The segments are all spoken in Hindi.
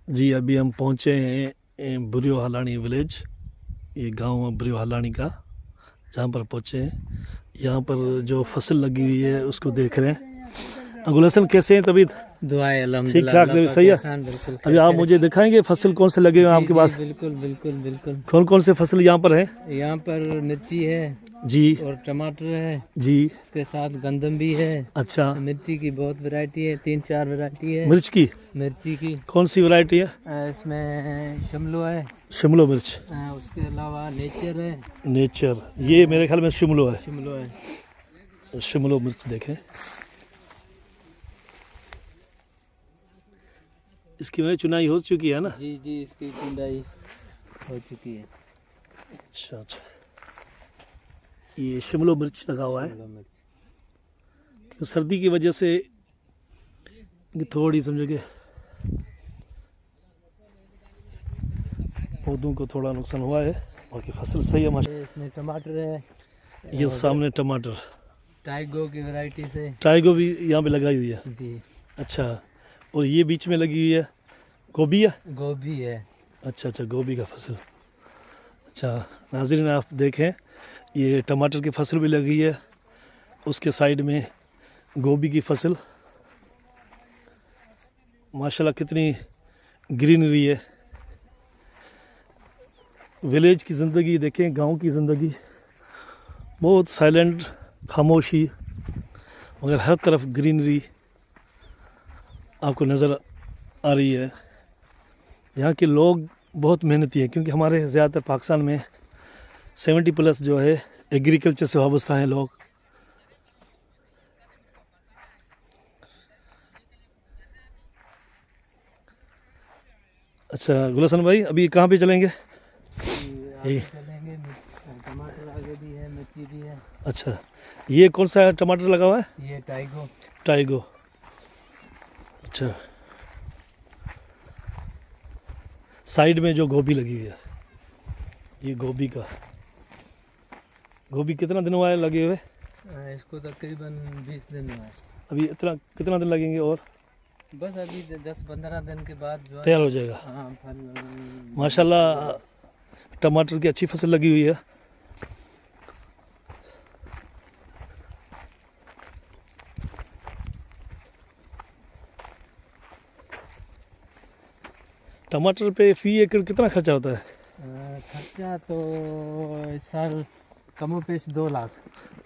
जी अभी हम पहुँचे हैं बुरियो हालानी विलेज, ये गांव है बुरियो हालानी का, जहाँ पर पहुँचे हैं। यहाँ पर जो फसल लगी हुई है उसको देख रहे हैं। गुलशन कैसे हैं तबीयत? दुआएं ठीक अल्हम्दुलिल्लाह, ठाक अल्लाह तबीयत पाक सही है। एहसान, बिल्कुल अभी आप मुझे दिखाएंगे फसल कौन से लगे हुए हैं आपके जी पास? बिल्कुल बिल्कुल बिल्कुल। कौन कौन से फसल यहाँ पर है? यहाँ पर मिर्ची है जी और टमाटर है, जी। उसके साथ गंदम भी है। अच्छा, मिर्ची की बहुत वैरायटी है, 3-4 वैरायटी है मिर्च की मिर्ची की। कौन सी वैरायटी है? इसमें शिमलो है, शिमलो मिर्च, उसके अलावा नेचर है। नेचर, ये मेरे ख्याल में शिमलो है। शिमलो है। शिमलो मिर्च देखें, इसकी मैंने चुनाई हो चुकी है ना? जी जी, इसकी चुनाई हो चुकी है। अच्छा अच्छा, ये शिमलो मिर्च लगा हुआ है। शिमला मिर्च क्यों सर्दी की वजह से थोड़ी समझो कि पौधों को थोड़ा नुकसान हुआ है, बाकी फसल सही है माशा। इसमें टमाटर है, ये सामने टमाटर, टाइगो की वैरायटी से। टाइगो भी यहाँ पे लगाई हुई है। जी, अच्छा, और ये बीच में लगी हुई है गोभी है? गोभी है। अच्छा अच्छा, गोभी का फसल। अच्छा नाज़रीन, आप देखें ये टमाटर की फसल भी लगी है, उसके साइड में गोभी की फसल। माशाल्लाह कितनी ग्रीनरी है। विलेज की ज़िंदगी देखें, गांव की ज़िंदगी बहुत साइलेंट, खामोशी, मगर हर तरफ ग्रीनरी आपको नज़र आ रही है। यहाँ के लोग बहुत मेहनती हैं, क्योंकि हमारे ज़्यादातर पाकिस्तान में 70+ जो है एग्रीकल्चर से वाबस्ता हैं लोग। अच्छा गुलशन भाई, अभी कहाँ पे चलेंगे? आगे चलेंगे, टमाटर आगे भी है, मिर्ची भी है। अच्छा, ये कौन सा टमाटर लगा हुआ है? ये टाइगो। टाइगो। अच्छा, साइड में जो गोभी लगी हुई है, ये गोभी का, गोभी कितना दिन हुआ है लगे हुए? इसको तकरीबन 20 दिन हुआ है। अभी इतना कितना दिन लगेंगे और? बस अभी 10-15 दिन के बाद जो है तैयार हो जाएगा। हाँ, फल। माशाल्लाह टमाटर की अच्छी फसल लगी हुई है। टमाटर पे फी एकड़ कितना खर्चा होता है? खर्चा तो इस साल कमो पेश 2 लाख,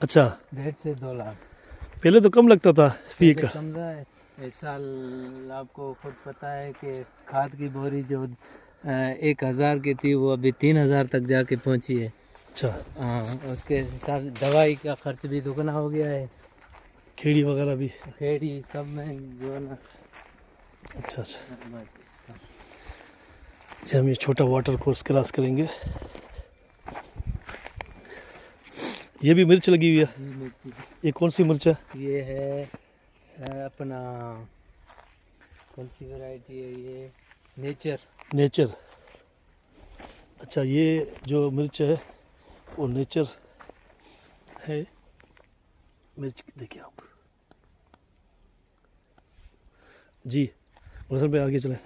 अच्छा, 1.5 से 2 लाख। पहले तो कम लगता था फी पहले का। कम रहा है। इस साल आपको खुद पता है कि खाद की बोरी जो 1,000 की थी, वो अभी 3,000 तक जाके पहुंची है। अच्छा, हाँ, उसके हिसाब से दवाई का खर्च भी दुगना हो गया है, खेड़ी वगैरह भी। खेड़ी सब में जो है ना। अच्छा अच्छा, ये हम ये छोटा वाटर कोर्स क्रॉस करेंगे। ये भी मिर्च लगी हुई है। ये कौन सी मिर्च है? ये है अपना, कौन सी वैरायटी है ये? नेचर। नेचर। अच्छा, ये जो मिर्च है वो नेचर है। मिर्च देखिए आप जी, उधर पे आगे चलें।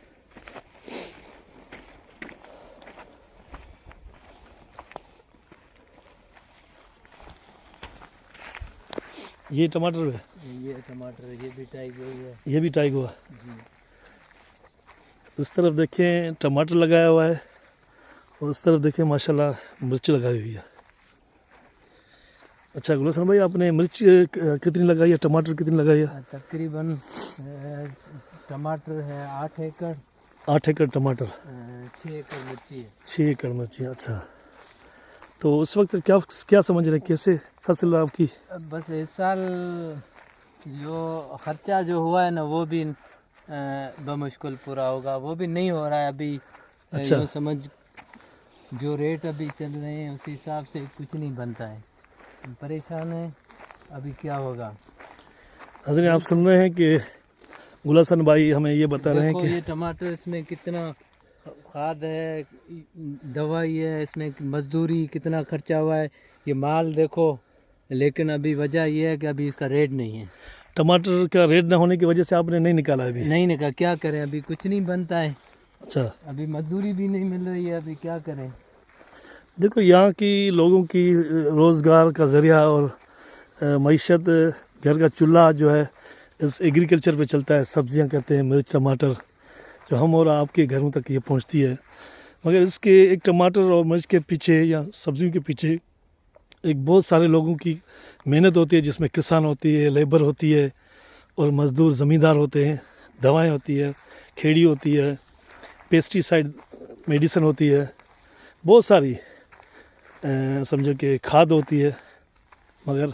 ये टमाटर है? ये टमाटर, ये भी टाइगो है। ये भी टाइगो है। जी। उस तरफ देखें टमाटर लगाया हुआ है, और उस तरफ देखें माशाल्लाह मिर्च लगाई हुई है। अच्छा गुलशन भाई, आपने मिर्च कितनी लगाई है, टमाटर कितनी लगाई है? तकरीबन टमाटर है 8 एकड़, 8 एकड़ टमाटर, 6 एकड़ मिर्ची है। 6 एकड़ मिर्ची। अच्छा, तो उस वक्त क्या क्या समझ रहे हैं, कैसे फसल आपकी? बस इस साल जो खर्चा जो हुआ है ना, वो भी बमुश्किल पूरा होगा, वो भी नहीं हो रहा है अभी। अच्छा। यूँ समझ, जो रेट अभी चल रहे हैं उस हिसाब से कुछ नहीं बनता है, हम परेशान हैं अभी क्या होगा। हजरत आप सुन रहे हैं कि गुलशन भाई हमें ये बता रहे हैं देखो कि ये टमाटर, इसमें कितना खाद है, दवाई है, इसमें मजदूरी कितना खर्चा हुआ है, ये माल देखो। लेकिन अभी वजह यह है कि अभी इसका रेट नहीं है। टमाटर का रेट ना होने की वजह से आपने नहीं निकाला अभी? नहीं निकल, क्या करें, अभी कुछ नहीं बनता है। अच्छा, अभी मजदूरी भी नहीं मिल रही है, अभी क्या करें। देखो यहाँ की लोगों की रोज़गार का ज़रिया और मईशत, घर का चूल्हा जो है इस एग्रीकल्चर पे चलता है। सब्जियां कहते हैं, मिर्च टमाटर, जो हम और आपके घरों तक ये पहुंचती है। मगर इसके एक टमाटर और मिर्च के पीछे या सब्जियों के पीछे एक बहुत सारे लोगों की मेहनत होती है, जिसमें किसान होती है, लेबर होती है और मज़दूर ज़मींदार होते हैं। दवाएं होती है, खेड़ी होती है, पेस्टिसाइड मेडिसिन होती है, बहुत सारी समझो कि खाद होती है। मगर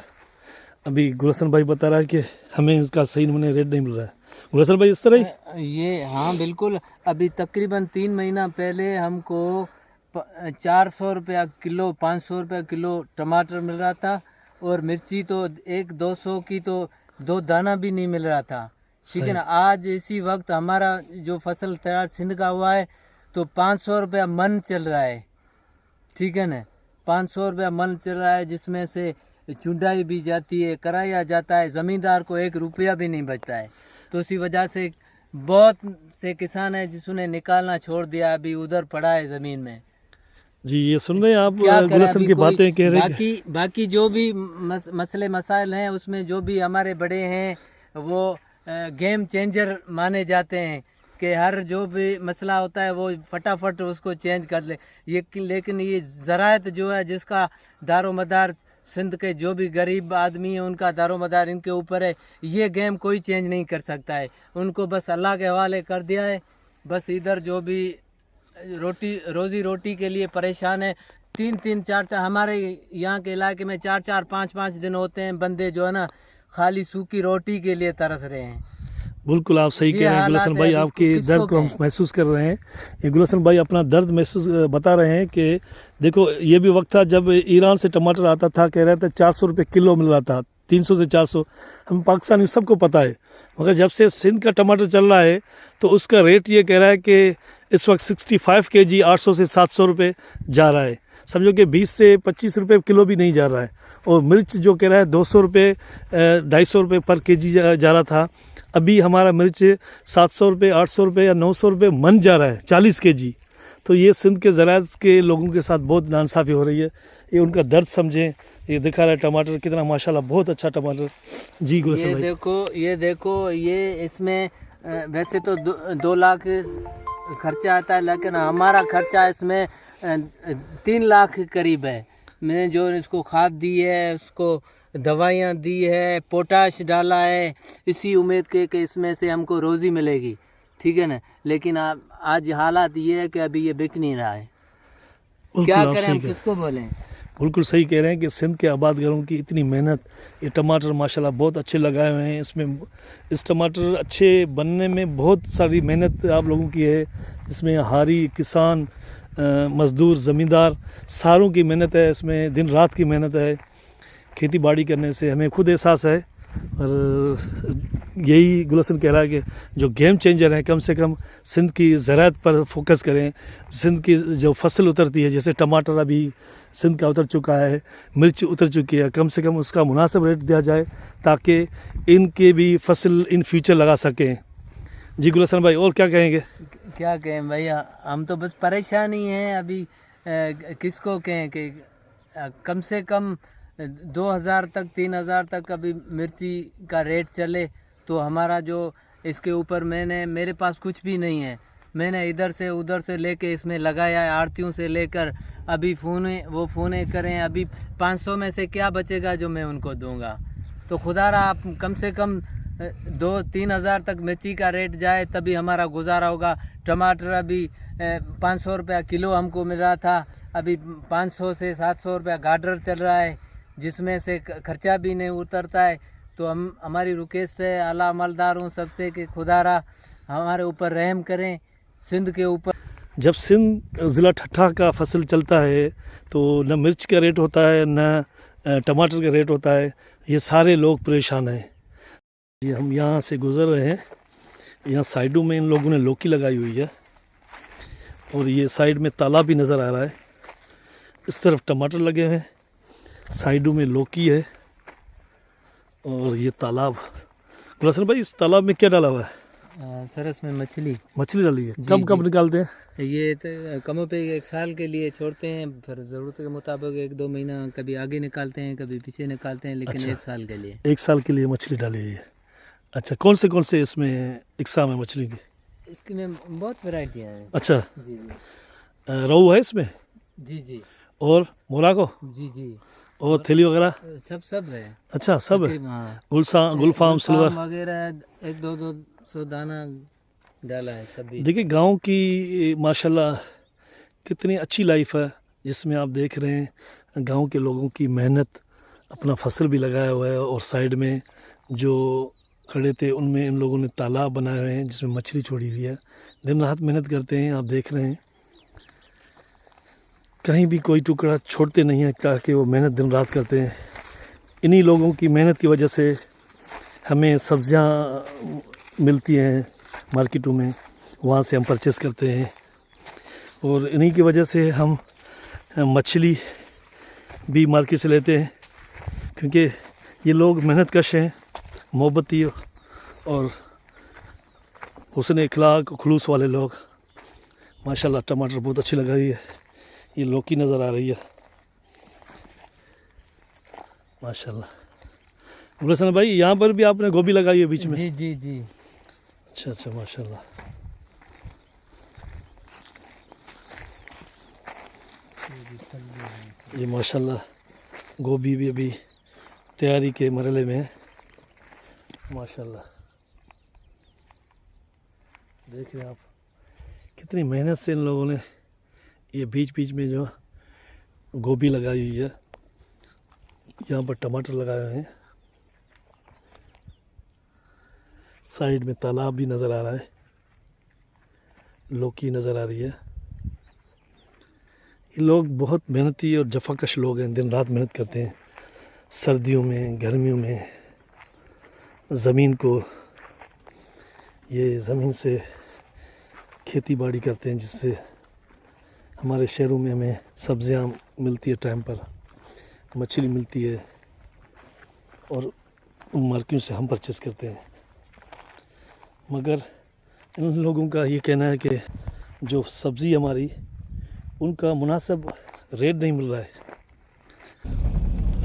अभी गुलशन भाई बता रहा है कि हमें इसका सही नमूने रेट नहीं मिल रहा है। गुलशन भाई इस तरह ही ये हाँ बिल्कुल, अभी तकरीबन 3 महीना पहले हमको 400 रुपया किलो, 500 रुपया किलो टमाटर मिल रहा था, और मिर्ची तो 100-200 की तो 2 दाना भी नहीं मिल रहा था। ठीक है ना। आज इसी वक्त हमारा जो फसल तैयार सिंध का हुआ है तो 500 रुपया मन चल रहा है। ठीक है ना, 500 रुपया मन चल रहा है, जिसमें से चुंडाई भी जाती है, कराया जाता है, ज़मींदार को 1 रुपया भी नहीं बचता है। तो इसी वजह से बहुत से किसान है जिसने निकालना छोड़ दिया, अभी उधर पड़ा है ज़मीन में। जी, ये सुन रहे हैं आप क्या करें, गुलशन अभी की कोई बातें कह रहे हैं। बाकी जो भी मसले मसाइल हैं, उसमें जो भी हमारे बड़े हैं वो गेम चेंजर माने जाते हैं कि हर जो भी मसला होता है वो फटाफट उसको चेंज कर ले। ये लेकिन ये ज़राअत जो है, जिसका दारोमदार सिंध के जो भी गरीब आदमी है उनका दारोमदार इनके ऊपर है, ये गेम कोई चेंज नहीं कर सकता है। उनको बस अल्लाह के हवाले कर दिया है। बस इधर जो भी रोज़ी रोटी के लिए परेशान है, 3-3 4-4 हमारे यहाँ के इलाके में 4-4 5-5 दिन होते हैं, बंदे जो है ना खाली सूखी रोटी के लिए तरस रहे हैं। बिल्कुल आप सही ये कह रहे हैं हालात गुलशन है, भाई, अभी आपके किसको दर्द को हम कहें? महसूस कर रहे हैं। ये गुलशन भाई अपना दर्द महसूस बता रहे हैं कि देखो, ये भी वक्त था जब ईरान से टमाटर आता था, कह रहे थे 400 रुपये किलो मिल रहा था, 300 से 400। हम पाकिस्तानी सबको पता है। मगर जब से सिंध का टमाटर चल रहा है तो उसका रेट ये कह रहा है कि इस वक्त 65 kg 800 से 700 रुपये जा रहा है। समझो कि 20 से 25 रुपये किलो भी नहीं जा रहा है। और मिर्च जो कह रहा है 200 रुपये 250 रुपये पर केजी जा रहा था, अभी हमारा मिर्च 700 रुपये 800 रुपये या 900 रुपये मन जा रहा है 40 kg। तो ये सिंध के ज़राअत के लोगों के साथ बहुत नाइंसाफ़ी हो रही है। ये उनका दर्द समझें। ये दिखा रहा है टमाटर कितना माशाल्लाह बहुत अच्छा टमाटर। जी गुलशन भाई, ये देखो ये इसमें वैसे तो 2 लाख खर्चा आता है, लेकिन हमारा खर्चा इसमें 3 लाख के करीब है। मैंने जो इसको खाद दी है, उसको दवाइयाँ दी है, पोटाश डाला है, इसी उम्मीद के कि इसमें से हमको रोज़ी मिलेगी। ठीक है ना। लेकिन आज हालात ये है कि अभी ये बिक नहीं रहा है। बिल्कुल क्या आप करें, सही हम कह- किसको बोलें। बिल्कुल सही कह रहे हैं कि सिंध के आबाद घरों की इतनी मेहनत, ये टमाटर माशाल्लाह बहुत अच्छे लगाए हुए हैं। इसमें इस टमाटर अच्छे बनने में बहुत सारी मेहनत आप लोगों की है। इसमें हारी, किसान, मज़दूर, ज़मींदार, सारों की मेहनत है। इसमें दिन रात की मेहनत है। खेती बाड़ी करने से हमें खुद एहसास है। और यही गुलशन कह रहा है कि जो गेम चेंजर हैं, कम से कम सिंध की ज़राअत पर फोकस करें। सिंध की जो फसल उतरती है, जैसे टमाटर अभी सिंध का उतर चुका है, मिर्च उतर चुकी है, कम से कम उसका मुनासिब रेट दिया जाए ताकि इनके भी फसल इन फ्यूचर लगा सकें। जी गुलशन भाई, और क्या कहेंगे? क्या कहें भैया, हम तो बस परेशान ही हैं अभी। किसको कहें कि कम से कम 2000 तक 3000 तक अभी मिर्ची का रेट चले तो हमारा जो इसके ऊपर मेरे पास कुछ भी नहीं है। मैंने इधर से उधर से लेके इसमें लगाया है, आड़तियों से लेकर अभी फ़ोने करें, अभी 500 में से क्या बचेगा जो मैं उनको दूंगा। तो खुदारा आप कम से कम 2-3 हज़ार तक मिर्ची का रेट जाए तभी हमारा गुजारा होगा। टमाटर अभी 500 रुपया किलो हमको मिल रहा था, अभी 500 से 700 रुपया गाडर चल रहा है, जिसमें से खर्चा भी नहीं उतरता है। तो हमारी रिक्वेस्ट है आला अमलदारों सबसे कि खुदारा हमारे ऊपर रहम करें, सिंध के ऊपर। जब सिंध ज़िला ठट्ठा का फसल चलता है तो न मिर्च का रेट होता है, न टमाटर का रेट होता है। ये सारे लोग परेशान हैं। ये हम यहाँ से गुज़र रहे हैं, यहाँ साइडों में इन लोगों ने लौकी लगाई हुई है और ये साइड में तालाब भी नज़र आ रहा है। इस तरफ टमाटर लगे हुए हैं, साइडों में लौकी है और ये तालाब। गुलशन भाई, इस तालाब में क्या डाला हुआ है? सरस में मछली मछली डाली है, जी, कब कब जी। निकालते हैं? ये तो कमों पे 1 साल के लिए छोड़ते हैं, फिर ज़रूरत के मुताबिक 1-2 महीना कभी आगे निकालते हैं, कभी पीछे निकालते हैं, लेकिन अच्छा। 1 साल के लिए। 1 साल के लिए मछली डाली हुई है। अच्छा, कौन से इसमें इकसाम है मछली की? इसकी में बहुत वैरायटियाँ हैं। अच्छा, जी जी रोहू है इसमें जी जी और मोराको जी जी और थैली वगैरह? सब है अच्छा, सब है। तकरीबन, हाँ। गुलफाम सिल्वर। वगैरह 1-2 दाना डाला है सभी। देखिए गांव की माशाल्लाह कितनी अच्छी लाइफ है, जिसमें आप देख रहे हैं गांव के लोगों की मेहनत, अपना फसल भी लगाया हुआ है और साइड में जो खड़े थे उनमें इन लोगों ने तालाब बनाए हुए हैं जिसमें मछली छोड़ी हुई है। दिन रात मेहनत करते हैं, आप देख रहे हैं कहीं भी कोई टुकड़ा छोड़ते नहीं है, ताकि वो मेहनत दिन रात करते हैं। इन्हीं लोगों की मेहनत की वजह से हमें सब्जियां मिलती हैं मार्केटों में, वहाँ से हम परचेज़ करते हैं और इन्हीं की वजह से हम मछली भी मार्केट से लेते हैं, क्योंकि ये लोग मेहनत कश हैं, मोहब्बती और हुस्न इखलाक खुलूस वाले लोग। माशाल्लाह टमाटर बहुत अच्छी लग रही है, ये लौकी नज़र आ रही है माशाल्लाह। गुलशन भाई, यहाँ पर भी आपने गोभी लगाई है बीच में? जी जी जी अच्छा अच्छा, माशाल्लाह। ये माशाल्लाह गोभी भी अभी तैयारी के मरहले में है माशाल्लाह। देख रहे हैं आप कितनी मेहनत से इन लोगों ने ये बीच बीच में जो गोभी लगाई हुई है, यहाँ पर टमाटर लगाए हुए हैं, साइड में तालाब भी नज़र आ रहा है, लौकी नज़र आ रही है। ये लोग बहुत मेहनती और जफाकश लोग हैं, दिन रात मेहनत करते हैं, सर्दियों में गर्मियों में ज़मीन को, ये ज़मीन से खेती बाड़ी करते हैं, जिससे हमारे शहरों में हमें सब्जियां मिलती है टाइम पर, मछली मिलती है और उन मार्केटों से हम परचेज़ करते हैं। मगर इन लोगों का ये कहना है कि जो सब्ज़ी हमारी, उनका मुनासिब रेट नहीं मिल रहा है।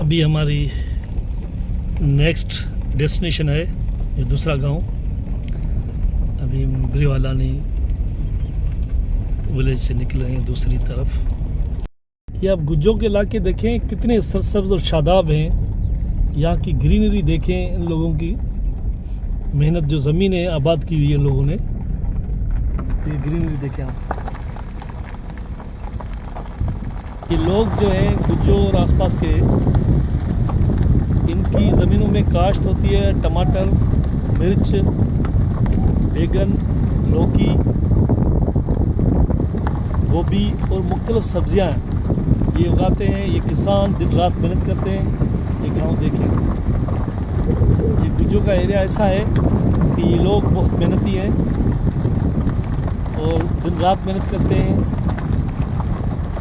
अभी हमारी नेक्स्ट डेस्टिनेशन है ये दूसरा गांव, अभी ब्रियो हलानी विलेज से निकले हैं दूसरी तरफ। ये आप गुज्जों के इलाके देखें कितने सरसब्ज और शादाब हैं, यहाँ की ग्रीनरी देखें, इन लोगों की मेहनत, जो ज़मीन है आबाद की हुई है लोगों ने, ये ग्रीनरी देखें आप। ये लोग जो हैं गुज्जो और आसपास के, इनकी ज़मीनों में काश्त होती है टमाटर, मिर्च, बैगन, लौकी, गोभी और मुख्तलिफ सब्जियां ये उगाते हैं। ये किसान दिन रात मेहनत करते हैं। ये गांव देखें, ये गुज्जो का एरिया ऐसा है कि ये लोग बहुत मेहनती हैं और दिन रात मेहनत करते हैं।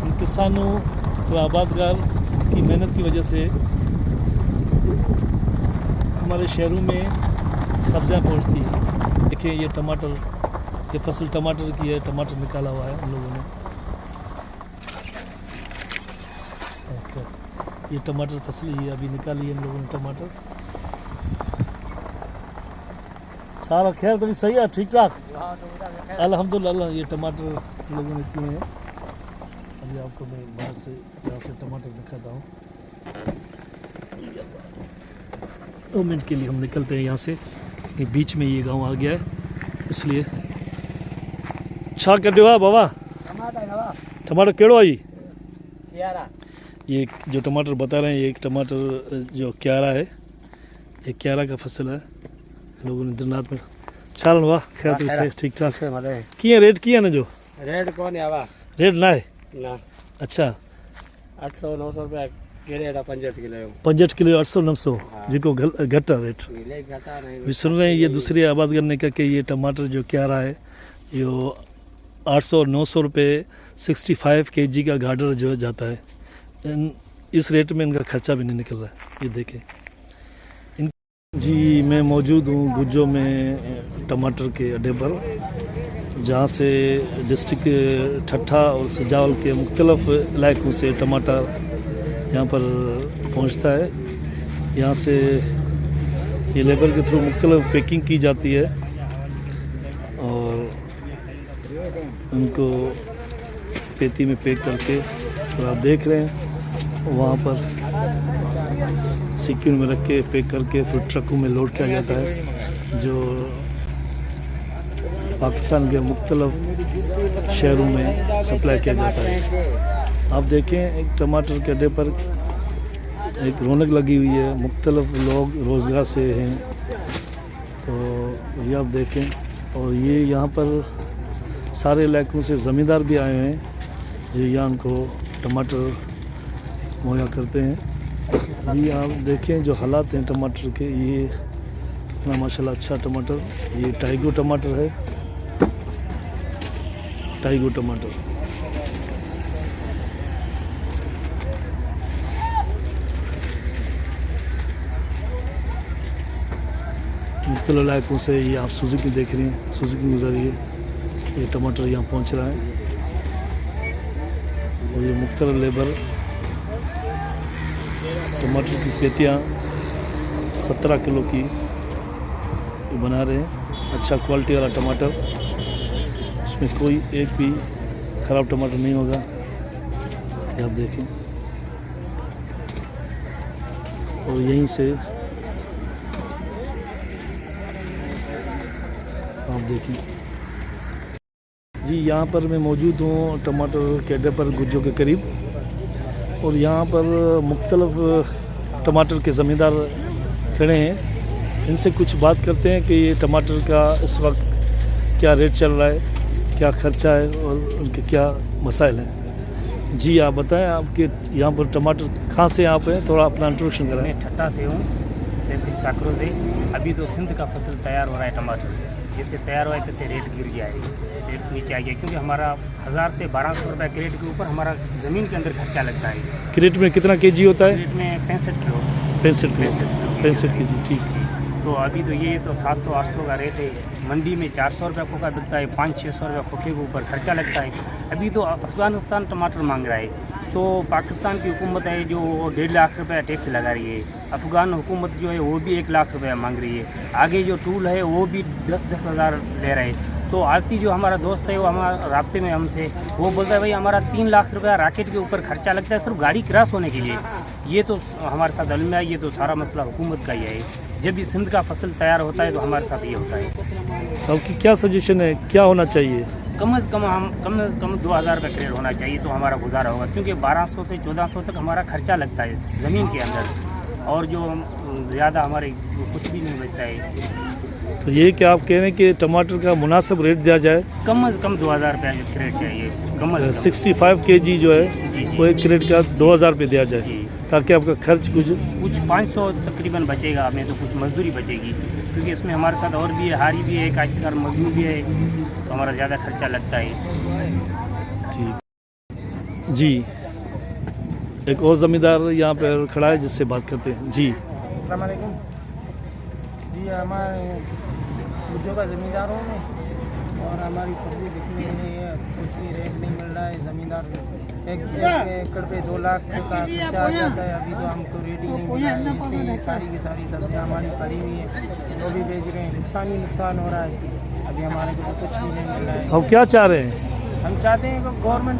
इन किसानों और आबादगार की मेहनत की वजह से हमारे शहरों में सब्जियां पहुंचती हैं। देखिए ये टमाटर, ये फसल टमाटर की है, टमाटर निकाला हुआ है उन लोगों ने। ये टमाटर फसल ही अभी निकाली है इन लोगों ने टमाटर। सारा खैर तो भी सही है, ठीक ठाक अल्हम्दुलिल्लाह। ये टमाटर लोगों ने किए हैं। अभी आपको मैं बाहर से यहाँ से टमाटर दिखाता हूँ। 2 मिनट के लिए हम निकलते हैं यहाँ से, ये बीच में ये गांव आ गया है, इसलिए। छा कर दो बाबा, टमाटर केड़ो आई? ये जो टमाटर बता रहे हैं, ये एक टमाटर जो क्यारा है, ये क्यारा का फसल है। लोगों ने दिन रात में चाल वाह खैर तो सही ठीक ठाक किए रेट किया ना जो रेट कौन है? रेट ना है ना अच्छा 800-900 रुपया केड़े 65 किलो 65 किलो 800-900 जिको घटा रेट भी सुन रहे हैं। ये दूसरी आबाद करने का कि ये टमाटर जो क्यारा है यो 800 और 900 रुपये 65 kg का गार्डर जो जाता है। इस रेट में इनका खर्चा भी नहीं निकल रहा है। ये देखें जी, मैं मौजूद हूँ गुज्जो में टमाटर के अड्डे पर, जहाँ से डिस्ट्रिक्ट ठट्ठा और सजावल के मुख्तलिफ इलाकों से टमाटर यहाँ पर पहुँचता है। यहाँ से ये लेबर के थ्रू मुख्तलिफ पैकिंग की जाती है और उनको पेटी में पैक करके, और आप देख रहे हैं वहाँ पर सिक्योर में रख के पैक करके फिर ट्रकों में लोड किया जाता है, जो पाकिस्तान के मुख्तलिफ शहरों में सप्लाई किया जाता है। आप देखें एक टमाटर के अड्डे पर एक रौनक लगी हुई है, मुख्तलिफ लोग रोज़गार से हैं, तो ये आप देखें। और ये यहाँ पर सारे इलाकों से ज़मींदार भी आए हैं जो यहाँ उनको टमाटर मुहैया करते हैं। ये आप देखें जो हालात हैं टमाटर के, ये इतना माशाल्लाह अच्छा टमाटर, ये टाइगो टमाटर है, टाइगो टमाटर। मुख्तलिफ इलाकों से ये आप सुजुकी देख रही हैं, सुजुकी गुजर रही है, ये टमाटर यहाँ पहुँच रहा है। और ये मुख्तलिफ लेबर टमाटर की पेटियाँ 17 किलो की बना रहे हैं। अच्छा क्वालिटी वाला टमाटर, उसमें कोई एक भी ख़राब टमाटर नहीं होगा। ये आप देखें। और यहीं से आप देखें जी, यहाँ पर मैं मौजूद हूँ टमाटर के अड्डे पर गुज्जो के करीब, और यहाँ पर मुख्तलिफ टमाटर के ज़मींदार खड़े हैं। इनसे कुछ बात करते हैं कि ये टमाटर का इस वक्त क्या रेट चल रहा है, क्या ख़र्चा है और उनके क्या मसाइल हैं। जी आप बताएं, आपके यहाँ पर टमाटर कहाँ से आप हैं, थोड़ा अपना इंट्रोडक्शन कराएं। मैं ठट्टा से हूँ, तहसील साकरों से। अभी तो सिंध का फसल तैयार हो रहा है टमाटर, जैसे तैयार हुआ है तैसे रेट गिर गया है, रेट नीचे आ गया, क्योंकि हमारा 1000 से 1200 रुपये क्रेट के ऊपर हमारा ज़मीन के अंदर खर्चा लगता है। क्रेट में कितना केजी होता है? क्रेट में 65 किलो 65 केजी, ठीक। तो अभी तो ये तो 700-800 का रेट है। मंडी में 400 रुपये खोखा बिकता है, 500-600 रुपये खोखे के ऊपर खर्चा लगता है। अभी तो अफ़गानिस्तान टमाटर मांग रहा है, तो पाकिस्तान की हुकूमत है जो 1.5 लाख रुपये टैक्स लगा रही है। अफ़गान हुकूमत जो है वो भी 1 लाख रुपये मांग रही है। आगे जो टूल है वो भी 10-10 हज़ार ले रहे हैं। तो आलती जो हमारा दोस्त है वो हमारा राब्ते में हमसे, वो बोलता है भाई हमारा 3 लाख रुपया राकेट के ऊपर खर्चा लगता है सिर्फ गाड़ी क्रॉस होने के लिए। ये तो हमारे साथ अलमिया, ये तो सारा मसला हुकूमत का ही है। जब भी सिंध का फसल तैयार होता है तो हमारे साथ ये होता है। आपकी क्या सजेशन है, क्या होना चाहिए? कम से कम 2000 रुपये क्रेट होना चाहिए तो हमारा गुजारा होगा, क्योंकि 1200 से 1400 तक हमारा खर्चा लगता है ज़मीन के अंदर, और जो ज़्यादा हमारे कुछ भी नहीं बचता है। तो ये क्या आप कह रहे हैं कि टमाटर का मुनासिब रेट दिया जाए? कम से कम 2000 रुपये क्रेट चाहिए, कम से कम। 65 केजी जो है जी, वो एक क्रेट का 2000 रुपये दिया जाए, जी। ताकि आपका खर्च कुछ 500 तकरीबन बचेगा हमें, तो कुछ मजदूरी बचेगी, क्योंकि इसमें हमारे साथ और भी है, हारी भी है, काश्तकार मजदूर भी है, तो हमारा ज़्यादा खर्चा लगता है। ठीक जी। एक और ज़मींदार यहाँ पर खड़ा है जिससे बात करते हैं। जी अस्सलाम वालेकुम जी, हमारे गुज्जो का ज़मींदारों में, और हमारी सब्ज़ी बिकने के लिए कुछ भी रेट नहीं मिल रहा है। ज़मींदार एक एकड़ पे 2 लाख का खर्चा आ जाता है। अभी तो हमको रेट ही नहीं मिल रहा है, इससे ये सारी की सारी सब्जियाँ हमारी पड़ी हुई हैं, जो भी बेच रहे हैं नुकसान ही नुकसान हो रहा है। अभी हमारे को तो कुछ भी नहीं मिल रहा है। हम क्या चाह रहे हैं? हम चाहते हैं कि गवर्नमेंट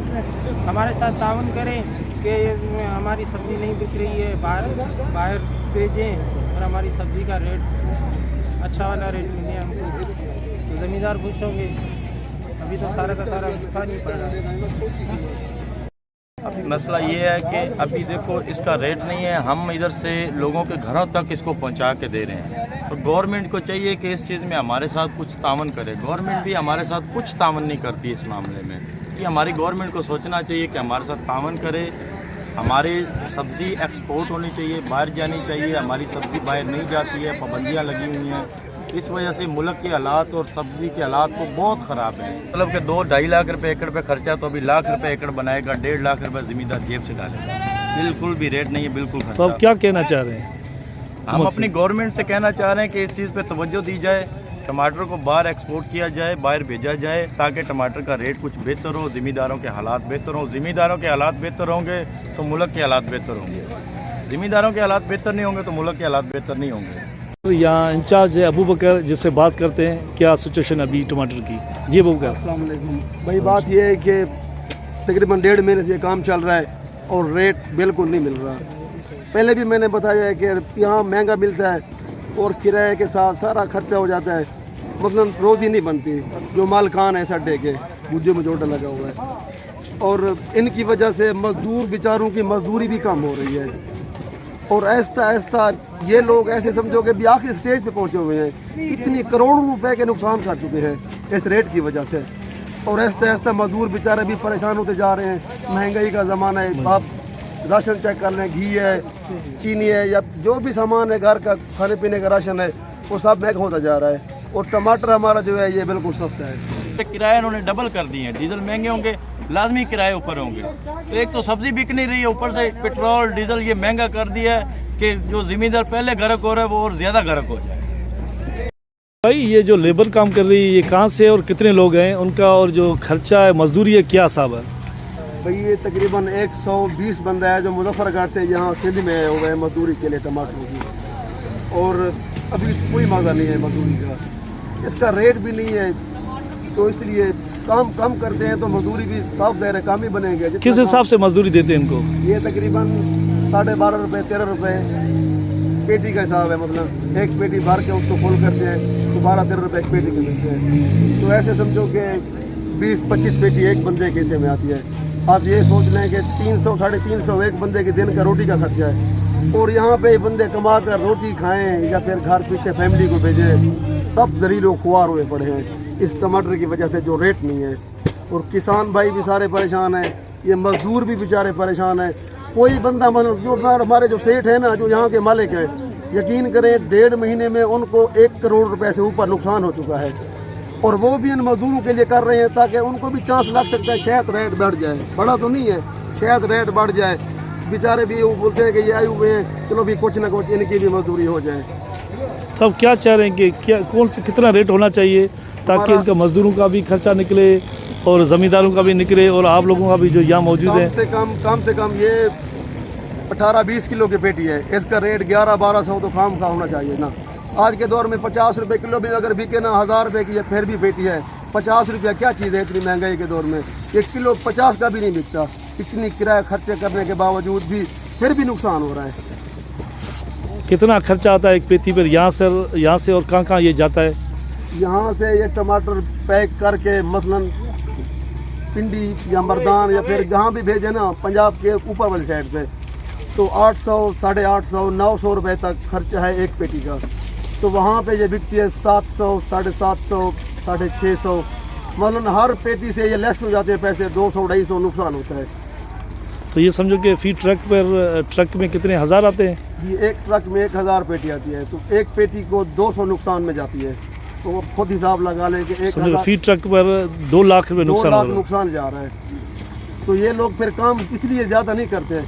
हमारे साथ ताउन करे कि हमारी सब्ज़ी नहीं बिक रही है, बाहर भेजें और हमारी सब्ज़ी का रेट अच्छा वाला रेट मिले हमको, तो ज़मींदार खुश होंगे। अभी तो सारा का सारा नुकसान ही पड़ रहा है। अभी मसला ये है कि अभी देखो इसका रेट नहीं है, हम इधर से लोगों के घरों तक इसको पहुंचा के दे रहे हैं, और गवर्नमेंट को चाहिए कि इस चीज़ में हमारे साथ कुछ तावन करे। गवर्नमेंट भी हमारे साथ कुछ तावन नहीं करती इस मामले में। ये हमारी गवर्नमेंट को सोचना चाहिए कि हमारे साथ तावन करे। हमारी सब्ज़ी एक्सपोर्ट होनी चाहिए, बाहर जानी चाहिए। हमारी सब्ज़ी बाहर नहीं जाती है, पाबंदियाँ लगी हुई हैं। इस वजह से मुल्क के हालात और सब्ज़ी के हालात तो बहुत ख़राब हैं। मतलब कि 2-2.5 लाख रुपए एकड़ पे खर्चा, तो अभी लाख रुपए एकड़ बनाएगा, 1.5 लाख रुपए ज़मींदार जेब से डालेगा। बिल्कुल भी रेट नहीं है, बिल्कुल तो खर्चा। आप क्या कहना चाह रहे हैं? हम अपनी गवर्नमेंट से कहना चाह रहे हैं कि इस चीज़ पे तवज्जो दी जाए टमाटर को बाहर एक्सपोर्ट किया जाए, बाहर भेजा जाए, ताकि टमाटर का रेट कुछ बेहतर हो, ज़िम्मेदारों के हालात बेहतर हों। ज़िम्मेदारों के हालात बेहतर होंगे तो मुल्क के हालात बेहतर होंगे, ज़िम्मेदारों के हालात बेहतर नहीं होंगे तो मुल्क के हालात बेहतर नहीं होंगे। तो यहाँ इंचार्ज है अबू बकर, जिससे बात करते हैं क्या सिचुएशन अभी टमाटर की। जी अबू बकर। अस्सलाम वालेकुम भाई, बात यह है कि तकरीबन 1.5 महीने से ये काम चल रहा है और रेट बिल्कुल नहीं मिल रहा। पहले भी मैंने बताया है कि यहाँ महंगा मिलता है और किराए के साथ सारा खर्चा हो जाता है, मतलब रोज़ी नहीं बनती। जो मालकान है अड्डे के गुज्जों में जोड़ा लगा हुआ है और इनकी वजह से मजदूर बेचारों की मजदूरी भी कम हो रही है और आहिस्ता आहिस्ता ये लोग ऐसे समझो कि भी आखिरी स्टेज पे पहुंचे हुए हैं। इतनी करोड़ों रुपए के नुकसान कर चुके हैं इस रेट की वजह से और आहिस्ता आहिस्ता मजदूर बेचारे भी परेशान होते जा रहे हैं। महंगाई का ज़माना है, आप राशन चेक कर लें, घी है, चीनी है या जो भी सामान है घर का खाने पीने का राशन है वो सब महंगा होता जा रहा है और टमाटर हमारा जो है ये बिल्कुल सस्ता है। किराए उन्होंने डबल कर दिए हैं, डीजल महंगे होंगे, लाजमी किराए ऊपर होंगे। तो एक तो सब्जी बिक नहीं रही है, ऊपर से पेट्रोल डीजल ये महंगा कर दिया है कि जो ज़िम्मेदार पहले गर्क हो रहा है वो और ज़्यादा गर्क हो जाए। भाई ये जो लेबर काम कर रही है ये कहाँ से और कितने लोग हैं उनका, और जो खर्चा है मजदूरी है क्या हिसाब है? भाई ये तकरीबन 120 बंदा है जो मुजफ्फरगढ़ से यहाँ सिंध में आए हुए हैं मजदूरी के लिए टमाटरों की, और अभी कोई मज़ा नहीं है मजदूरी का, इसका रेट भी नहीं है, तो इसलिए काम कम करते हैं तो मजदूरी भी साफ ज़ाहिर है कम ही बनेंगे। किस हिसाब से मजदूरी देते हैं इनको? ये तकरीबन 12.5 रुपये 13 रुपये पेटी का हिसाब है, मतलब एक पेटी भर के उसको फुल करते हैं तो 12-13 रुपये एक पेटी के मिलते हैं। तो ऐसे समझो कि 20-25 पेटी एक बंदे के हिस्से में आती है। आप ये सोच लें कि 300-350 एक बंदे के दिन का रोटी का खर्चा है और यहाँ पे बंदे कमा कर रोटी खाएं या फिर घर पीछे फैमिली को भेजें, सब दलीलों खुआर हुए पड़े हैं इस टमाटर की वजह से जो रेट नहीं है। और किसान भाई भी सारे परेशान हैं, ये मजदूर भी बेचारे परेशान हैं। कोई बंदा मतलब जो हमारे जो सेठ है ना, जो यहाँ के मालिक हैं, यकीन करें 1.5 महीने में उनको 1 करोड़ रुपए से ऊपर नुकसान हो चुका है और वो भी इन मजदूरों के लिए कर रहे हैं ताकि उनको भी चांस लग सकता है शायद रेट बढ़ जाए, बड़ा तो नहीं है, शायद रेट बढ़ जाए। बेचारे भी वो बोलते हैं कि ये आए हुए हैं, चलो भी कुछ ना कुछ इनकी भी मजदूरी हो जाए। तो अब क्या चाह रहे हैं कि क्या कौन से कितना रेट होना चाहिए ताकि इनका मजदूरों का भी खर्चा निकले और ज़मींदारों का भी निकले और आप लोगों का भी जो यहाँ मौजूद है? कम से कम ये 18-20 किलो की पेटी है, इसका रेट 1100-1200 तो खाम खा होना चाहिए ना। आज के दौर में 50 रुपये किलो भी अगर बिके ना, 1000 रुपये की फिर भी पेटी है। 50 रुपया क्या चीज़ है इतनी महंगाई के दौर में? 1 किलो 50 का भी नहीं बिकता। इतनी किराया खर्चे करने के बावजूद भी फिर भी नुकसान हो रहा है। कितना खर्चा आता है एक पेटी पर यहाँ से और कहाँ ये जाता है? यहाँ से ये टमाटर पैक करके मसलन पिंडी या मर्दान या फिर जहाँ भी भेजे ना, पंजाब के ऊपर वाली साइड पे, तो 800, 850, 900 रुपये तक खर्चा है एक पेटी का। तो वहाँ पे ये बिकती है 700, 750, 650, मतलब हर पेटी से ये लेस हो जाते हैं पैसे, 200-250 नुकसान होता है। तो ये समझो कि फी ट्रक में कितने हज़ार आते हैं? जी, एक ट्रक में 1000 पेटी आती है, तो एक पेटी को 200 नुकसान में जाती है। तो खुद हिसाब लगा लें कि 1000 फी ट्रक पर 2 लाख रुपये 2 लाख नुकसान नुकसान जा रहा है। तो ये लोग फिर काम इसलिए ज़्यादा नहीं करते,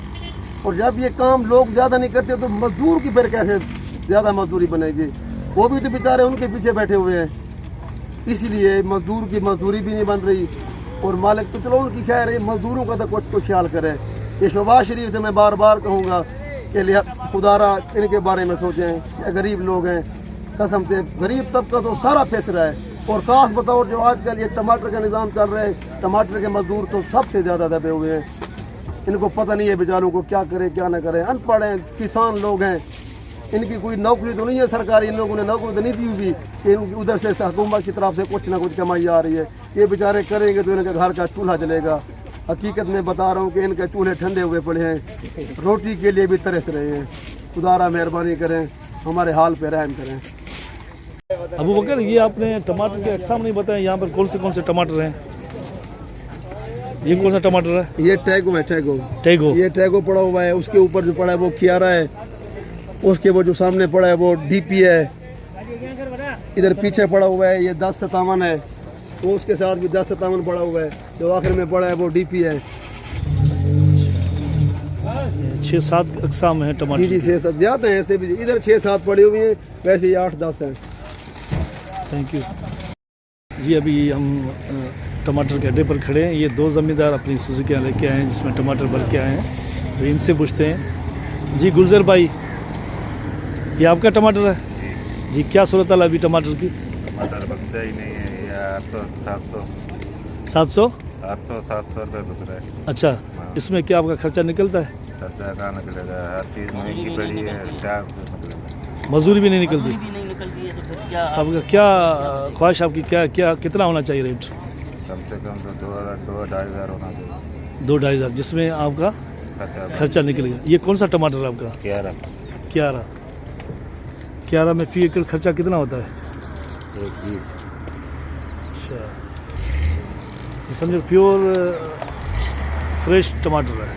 और जब ये काम लोग ज़्यादा नहीं करते तो मजदूर की फिर कैसे ज़्यादा मजदूरी बनेगी? वो भी तो बेचारे उनके पीछे बैठे हुए हैं, इसलिए मजदूर की मजदूरी भी नहीं बन रही। और मालिक तो चलो उनकी खैर है, मजदूरों का तो कुछ ख्याल करे। ये शहबाज शरीफ से मैं बार बार कहूँगा कि खुदारा इनके बारे में सोचें, ये गरीब लोग हैं, कसम से गरीब तबका तो सारा फंस रहा है। और खास बताओ जो आजकल ये टमाटर का निज़ाम चल रहा है, टमाटर के मजदूर तो सबसे ज़्यादा दबे हुए हैं। इनको पता नहीं है बेचारों को क्या करें क्या ना करें, अनपढ़ हैं, किसान लोग हैं, इनकी कोई नौकरी तो नहीं है सरकारी, इन लोगों ने नौकरी तो नहीं दी हुई कि इनकी उधर से हुकूमत की तरफ से कुछ ना कुछ कमाई आ रही है। ये बेचारे करेंगे तो इनके घर का चूल्हा जलेगा। हकीकत में बता रहा हूँ कि इनके चूल्हे ठंडे हुए पड़े हैं, रोटी के लिए भी तरस रहे हैं। खुदारा मेहरबानी करें, हमारे हाल पे रहम करें। अबू बकर, ये आपने टमाटर के अक़साम नहीं बताया, यहाँ पर कौन से टमाटर हैं? ये कौन सा टमाटर है? ये टैगो है, टैगो। ये टैगो पड़ा हुआ है, उसके ऊपर जो पड़ा है वो खियारा है, उसके वो जो सामने पड़ा है वो डीपी है, इधर पीछे पड़ा हुआ है ये 1057 है, तो उसके साथ भी 1057 पड़ा हुआ है, जो आखिर में पड़ा है वो डीपी है। 6-7 अक़साम हैं टमाटर। जी 6-7 ज़्यादा हैं, ऐसे भी इधर 6-7 पड़ी हुई हैं, वैसे ये 8-10 हैं। थैंक यू जी। अभी हम टमाटर के अड्डे पर खड़े हैं। ये दो ज़मींदार अपनी सुजुकी लेके आए हैं जिसमें टमाटर भर के आए हैं। तो इनसे पूछते हैं जी। गुलजर भाई, ये आपका टमाटर है जी? क्या सूरत हाल है अभी टमाटर की? टमाटर बचता ही नहीं है, ये 800 700 700 रुपये बिक रहा है। अच्छा, इसमें क्या आपका खर्चा निकलता है? खर्चा कहाँ निकलेगा, हर चीज़ महंगी पड़ी है, क्या निकलेगा। मजदूरी भी नहीं निकलती। आपका क्या ख्वाहिश आपकी, क्या कितना होना चाहिए रेट? कम से कम तो 2,000-2,500 होना चाहिए। 2-2.5 हज़ार जिसमें आपका खर्चा निकलेगा। ये कौन सा टमाटर है आपका? क्यारा में फी एकड़ खर्चा कितना होता है? 120। अच्छा, ये समझो प्योर फ्रेश टमाटर है,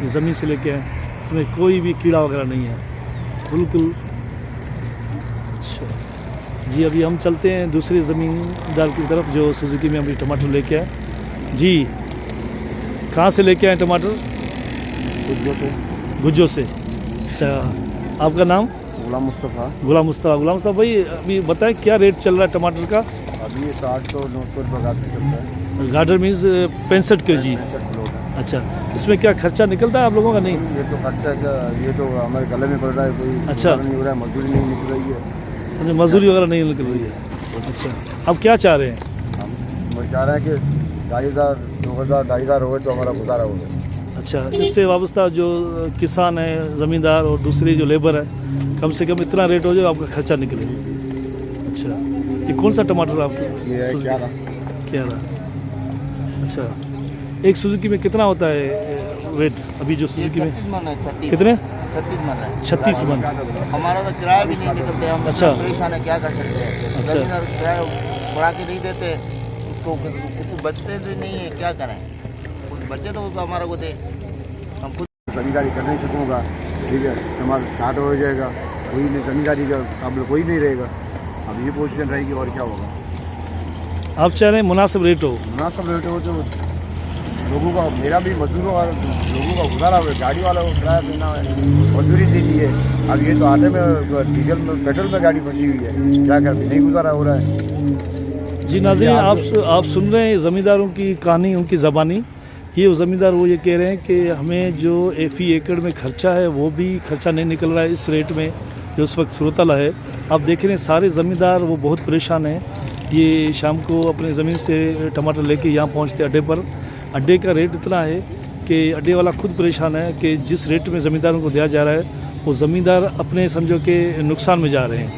ये ज़मीन से लेके आए, इसमें कोई भी कीड़ा वगैरह नहीं है, बिल्कुल। अच्छा जी, अभी हम चलते हैं दूसरी ज़मींदार की तरफ जो सुजुकी में अभी टमाटर लेके आए। जी, कहाँ से लेके आए टमाटर? गुज्जो से। अच्छा, आपका नाम? गुलाम मुस्तफ़ा। गुलाम मुस्तफ़ा भाई, अभी बताएं क्या रेट चल रहा है टमाटर का? अभी 800-900 रुपये गार्डर चलता है। Girder means 65 kg। अच्छा, इसमें क्या खर्चा निकलता है आप लोगों का? नहीं, ये तो खर्चा क्या, ये तो हमारे गले में पड़ रहा है, कोई अच्छा नहीं हो रहा है, मजदूरी नहीं निकल रही है। समझे, मजदूरी वगैरह नहीं निकल रही है। अच्छा, अब क्या चाह रहे हैं? हम चाह रहे हैं कि 2,500, 2,000, 2,500 हो गए तो हमारा गुजारा हो गया। अच्छा, इससे वाबस्ता जो किसान है, ज़मींदार और दूसरी जो लेबर है, कम से कम इतना रेट हो जाए आपका खर्चा निकले। अच्छा, ये कौन सा टमाटर आपका? ये है क्यारा। अच्छा, एक सुजुकी में कितना होता है रेट अभी जो सुजुकी में? कितने? 36 मन। हमारा तो किराया भी नहीं निकलते, हम अच्छा। परेशान है, क्या कर सकते हैं। अच्छा। जमीन और किराया बढ़ा के नहीं देते, उसको कुछ बचते भी नहीं है, क्या करें, कुछ बचे तो उसको हमारा को दे, हम खुद जमींदारी कर नहीं सकूँगा, ठीक है, हमारा स्टार्ट हो जाएगा, कोई नहीं जमींदारी का काबिल कोई नहीं रहेगा। अब ये पोजीशन रहेगी और क्या होगा। आप चाह रहे हैं मुनासिब रेट हो? मुनासिब रेट हो तो लोगों का, मेरा भी मजदूरों का, लोगों का गुजारा हो, गाड़ी वालों को किराया देना है, मजदूरी देनी है। अब ये तो आधे में डीजल में, पेट्रोल में गाड़ी फंसी हुई है, क्या कर, नहीं गुजारा हो रहा है। जी नाज़रीन, आप सुन रहे हैं ज़मींदारों की कहानी, उनकी ज़बानी। ये ज़मींदार वो ये कह रहे हैं कि हमें जो फी एकड़ में खर्चा है वो भी खर्चा नहीं निकल रहा है इस रेट में जो उस वक्त सूरत हाल है। आप देख रहे हैं सारे ज़मींदार वो बहुत परेशान हैं। ये शाम को अपने ज़मीन से टमाटर लेके यहाँ पहुँचते अड्डे पर। अड्डे का रेट इतना है कि अड्डे वाला खुद परेशान है कि जिस रेट में ज़मींदारों को दिया जा रहा है वो ज़मींदार अपने समझो कि नुकसान में जा रहे हैं।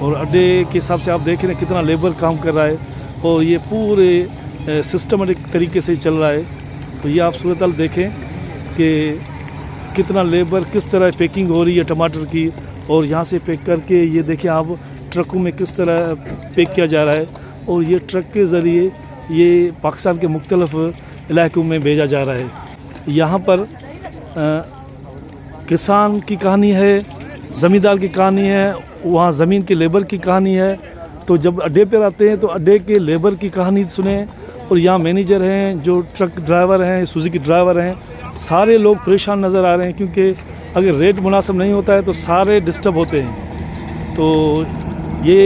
और अड्डे के हिसाब से आप देख रहे हैं कितना लेबर काम कर रहा है और ये पूरे सिस्टमेटिक तरीके से चल रहा है। तो ये आप सूरत हाल देखें कि कितना लेबर, किस तरह पैकिंग हो रही है टमाटर की, और यहाँ से पैक करके ये देखें आप ट्रकों में किस तरह पैक किया जा रहा है और ये ट्रक के ज़रिए ये पाकिस्तान के मुख्तलिफ़ इलाकों में भेजा जा रहा है। यहाँ पर किसान की कहानी है, ज़मींदार की कहानी है, वहाँ ज़मीन के लेबर की कहानी है। तो जब अड्डे पर आते हैं तो अड्डे के लेबर की कहानी सुने, और यहाँ मैनेजर हैं, जो ट्रक ड्राइवर हैं, सुजुकी ड्राइवर हैं, सारे लोग परेशान नज़र आ रहे हैं क्योंकि अगर रेट मुनासिब नहीं होता है तो सारे डिस्टर्ब होते हैं। तो ये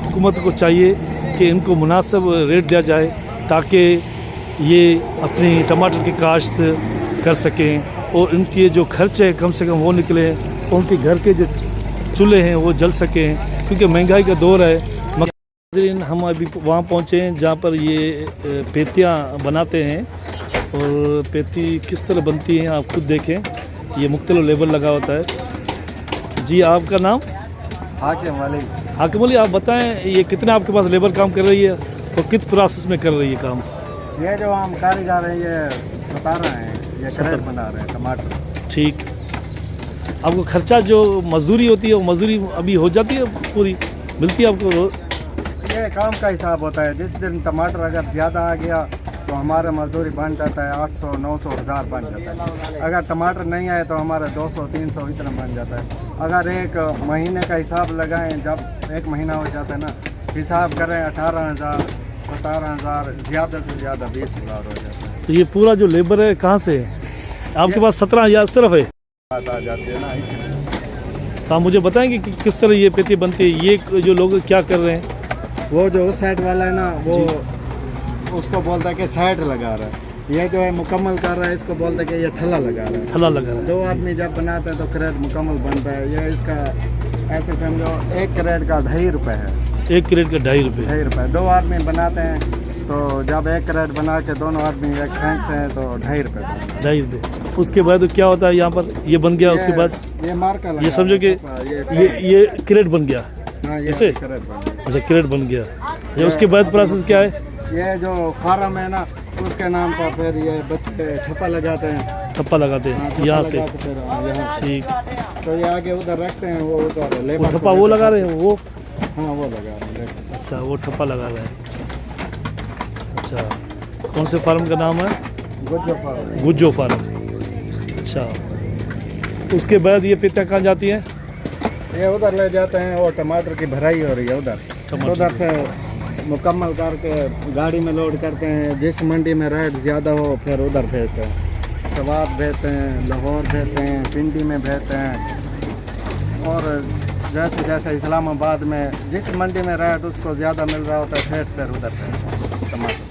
हुकूमत को चाहिए कि इनको मुनासिब रेट दिया जाए ताकि ये अपनी टमाटर की काश्त कर सकें और इनके जो खर्चे कम से कम वो निकलें और उनके घर के जो चूल्हे हैं वो जल सकें, क्योंकि महंगाई का दौर है। हम अभी वहाँ पहुँचे हैं जहाँ पर ये पेतियाँ बनाते हैं, और पेती किस तरह बनती हैं आप खुद देखें। ये मुख्तलिफ लेबर लगा होता है। जी, आपका नाम? हाकिम अली। हाकिम अली, आप बताएं ये कितने आपके पास लेबर काम कर रही है और किस प्रोसेस में कर रही है काम? ये जो हम कारीगर हैं ये 17 हैं, ये क्रेट बना रहे हैं टमाटर। ठीक, आपको खर्चा जो मजदूरी होती है वो मजदूरी अभी हो जाती है, पूरी मिलती है आपको? ये काम का हिसाब होता है, जिस दिन टमाटर अगर ज़्यादा आ गया तो हमारा मजदूरी बन जाता है 800, 900, 1000 बन जाता है। अगर टमाटर नहीं आए तो हमारा 200, 300 इतना बन जाता है। अगर एक महीने का हिसाब लगाएं, जब एक महीना हो जाता है ना, हिसाब करें 18,000, 17,000, ज़्यादा से ज़्यादा 20,000 हो जाता है। तो ये पूरा जो लेबर है कहाँ से है? आपके पास 17,000 इस तरफ है? आ जाती है ना, इसलिए। तो आप मुझे बताएंगे कि किस तरह ये पेटी बनती है, ये जो लोग क्या कर रहे हैं? वो जो उस साइड वाला है ना, वो उसको बोलता है कि साइड लगा रहा है। ये जो है मुकम्मल कर रहा है, इसको बोलता है कि ये थला लगा रहा है। थला लगा रहा है। 2 आदमी जब बनाते हैं तो क्रेट मुकम्मल बनता है। ये इसका ऐसे समझो 1 क्रेट का 2.5 रुपये है। 1 क्रेट का 2.5 रुपये। 2.5 रुपये। 2 आदमी बनाते हैं तो जब 1 क्रेट बना के दोनों आदमी एक फेंकते हैं तो 2.5 रुपये। 2.5 रुपये। उसके बाद क्या होता है यहाँ पर? ये बन गया, उसके बाद ये मार्का लगा, ये समझो कि ये क्रेट बन गया। हाँ, ये ऐसे? क्रेट बन गया। अच्छा, क्रेट बन गया। ये उसके बाद प्रोसेस क्या है? ये जो फार्म है ना, उसके नाम पर फिर ये बच्चे ठप्पा लगाते हैं। ठप्पा लगाते हाँ, हैं ठप्पा यहाँ लगा से। के फिर यहाँ ठीक। तो ये आगे उधर रखते हैं, वो उधर वो लेबर ठप्पा वो लगा रहे हैं वो? हाँ, वो लगा रहे हैं, देखो। अच्छा, वो ठप्पा लगा रहे हैं। अच्छा, कौन से फार्म का नाम है? गुज्जो फार्म। गुज्जो फार्म। अच्छा, उसके बाद ये पित्ता कहाँ जाती है? ये उधर ले जाते हैं, और टमाटर की भराई हो रही है उधर। टमाटर उधर से मुकम्मल करके गाड़ी में लोड करते हैं। जिस मंडी में रेट ज़्यादा हो फिर उधर भेजते हैं। सवात भेजते हैं, लाहौर भेजते हैं, पिंडी में भेजते हैं। और जैसे जैसे इस्लामाबाद में जिस मंडी में रेट उसको ज़्यादा मिल रहा होता है फिर उधर भेजते हैं टमाटर।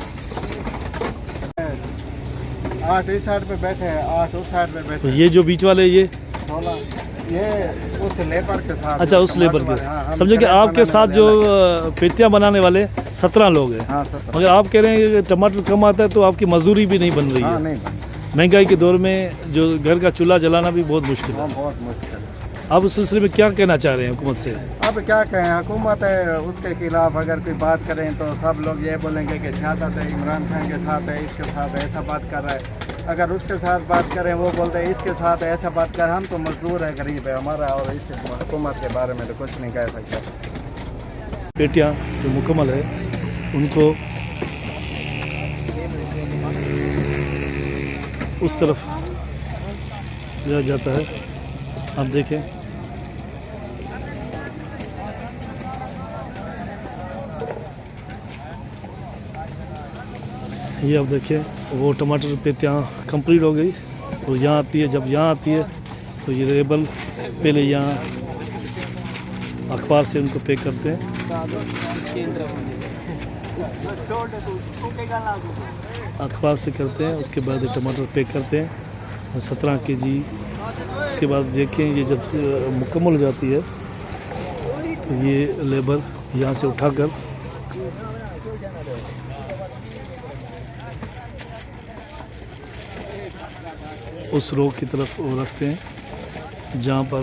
8 इस साइड पे बैठे हैं, 8 उस साइड पे बैठे तो हैं। ये जो बीच वाले ये 16 ये उस लेबर के साथ। अच्छा, उस लेबर टमाटर के। वाले, हाँ, हम समझो कि क्रेट आपके बनाने साथ वाले जो अलग। पेटियाँ बनाने वाले 17 लोग हैं। हाँ, 17। मगर आप कह रहे हैं कि टमाटर कम आता है तो आपकी मजदूरी भी नहीं बन रही हाँ, है। नहीं बन। महंगाई के दौर में जो घर का चूल्हा जलाना भी बहुत मुश्किल है। हाँ, बहुत मुश्किल है। आप उस सिलसिले में क्या कहना चाह रहे हैं हुकूमत से? अब क्या कहें, हुकूमत है उसके खिलाफ अगर कोई बात करें तो सब लोग ये बोलेंगे कि सियासत है, इमरान खान के साथ है, इसके साथ है, ऐसा बात कर रहा है। अगर उसके साथ बात करें वो बोलते हैं इसके साथ है, ऐसा बात करें। हम तो मजदूर है, गरीब है हमारा, और इस हुकूमत के बारे में तो कुछ नहीं कह सकते। पेटियाँ जो मुकम्मल है उनको उस तरफ लिया जाता है। आप देखें, ये आप देखिए वो टमाटर पेटियाँ कंप्लीट हो गई और यहाँ आती है। जब यहाँ आती है तो ये लेबल पहले यहाँ अखबार से उनको पैक करते हैं। अखबार से करते हैं, उसके बाद ये टमाटर पैक करते हैं 17 kg। उसके बाद देखें ये जब मुकम्मल हो जाती है तो ये लेबर यहाँ से उठाकर उस रो की तरफ वो रखते हैं जहाँ पर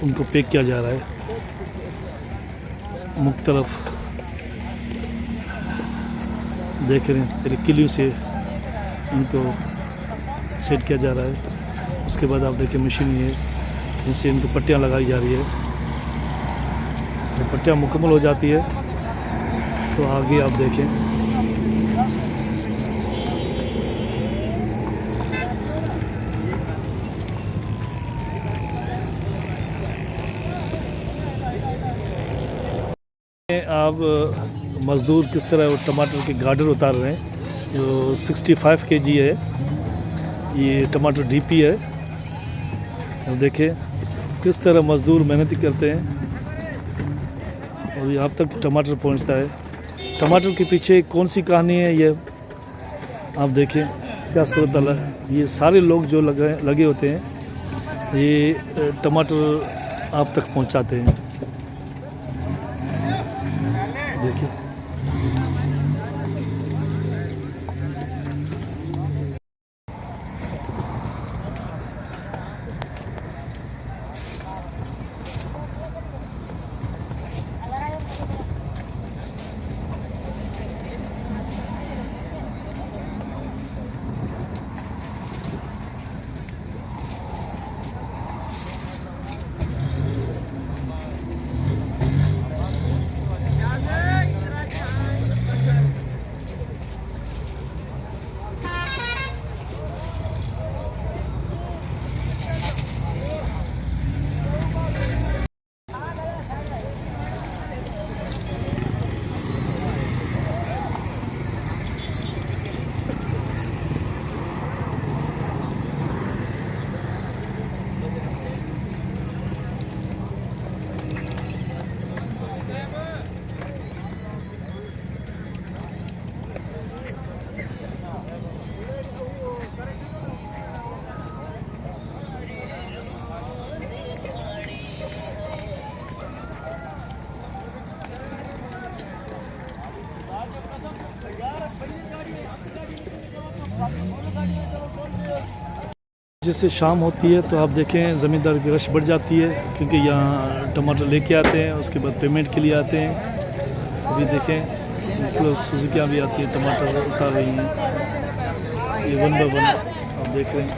उनको पैक किया जा रहा है। मुख्तलिफ देख रहे हैं, पहले किलियों से इनको सेट किया जा रहा है। उसके बाद आप देखिए मशीन ये जिससे इनको पट्टियाँ लगाई जा रही है। जब पट्टियाँ मुकम्मल हो जाती है तो आगे आप देखें आप मज़दूर किस तरह वो टमाटर के गार्डर उतार रहे हैं। जो 65 kg है, ये टमाटर डीपी है। और देखिए किस तरह मज़दूर मेहनत करते हैं और यहाँ तक टमाटर पहुँचता है। टमाटर के पीछे कौन सी कहानी है ये आप देखिए, क्या सूरत है। ये सारे लोग जो लगे होते हैं ये टमाटर आप तक पहुँचाते हैं। देखिए जैसे शाम होती है तो आप देखें ज़मींदार की रश बढ़ जाती है, क्योंकि यहाँ टमाटर लेके आते हैं, उसके बाद पेमेंट के लिए आते हैं। अभी देखें मतलब सुजुकियाँ भी आती है, टमाटर उतार रही हैं, ये 1 बाय 1 आप देख रहे हैं।